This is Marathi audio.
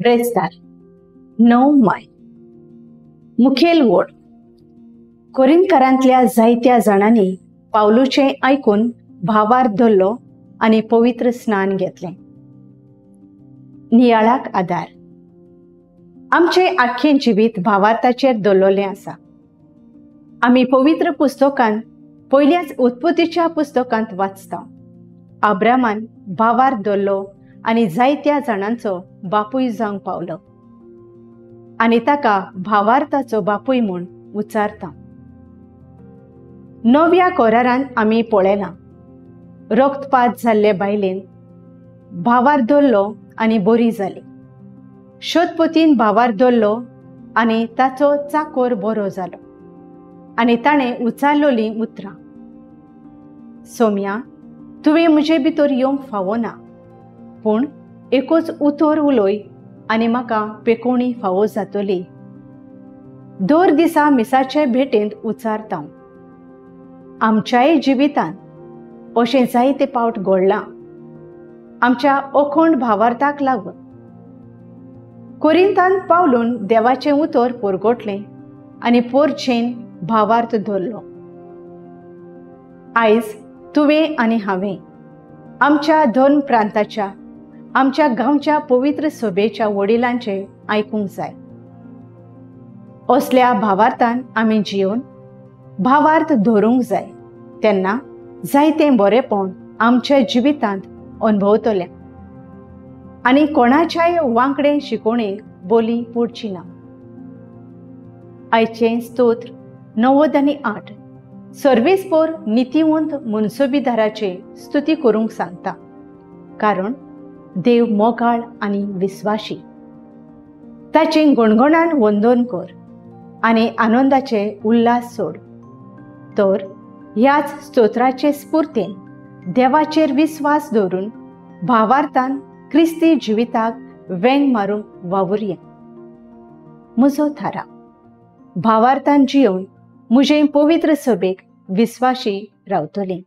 ब्रेस्तार 9 माय मुखेल वोड कोरिंथकारांतल्या जायत्या जाणांनी पावलूचे ऐकून भावार धरलो आणि पवित्र स्नान घेतले. नियाळाक आधार. आमचे आख्खे जिवीत भावार्थाचेर दवरलेले आसा. आमी पवित्र पुस्तकांत पयल्याच उत्पत्तीच्या पुस्तकांत वाचता. अब्रामान भावार धरलो आणि जायत्या जाणांचो बापूय जावंक पावलो आणि ताका भावार्थाचो बापूय म्हूण उच्चारता. नव्या कोरारांत आमी पळयलां रक्तपात जाल्ले बायलेन भावार धरलो आणि बरी जाली. शोधपोतीन भावार धरलो आणि ताचो चाकोर बरो जालो आणि ताणें उचारलोलीं उतरां, सोम्या, तुवें म्हजे भितर येवंक फावो ना, पूण एकूच उतर उलय आनी म्हाका पेकोवणी फावो जातली. दर दिसा मिसाचे भेटेंत उचारता. आमच्याय जिवितांत अशें जायते पावट घडलां आमच्या अखंड भावार्थाक लागून. कोरिंतांत पावलून देवाचें उतर परगटलें आनी पोरचेन भावार्थ धरलो. आयज तुवें आनी हांवें आमच्या दोन प्रांताच्या आमच्या गांवच्या पवित्र सभेच्या वडिलांचे आयकूंक जाय. असल्या भावार्थान आमी जिवन भावार्थ धरूंक जाय. तेन्ना जायतें बरेंपण आमच्या जिवितांत अनुभवतले आनी कोणाच्याय वांकडे शिकोवणेक बोली पडची ना. आयचें स्तोत्र 98 सर्वेस्पोर नितीवंत मुनसबीदाराचे स्तुती करूंक सांगता, कारण देव मोगाळ आनी विस्वाशी. ताचें गुणगुणान वंदन कर आनी आनंदाचे उल्हास सोड. तर ह्याच स्तोत्राचे स्फूर्तेन देवाचेर विस्वास दवरून भावार्थान क्रिस्ती जिविताक वेंग मारूंक वावुरया. म्हजो थाराव. भावार्थान जिवन म्हजे पवित्र सभेक विस्वाशी रावतलें.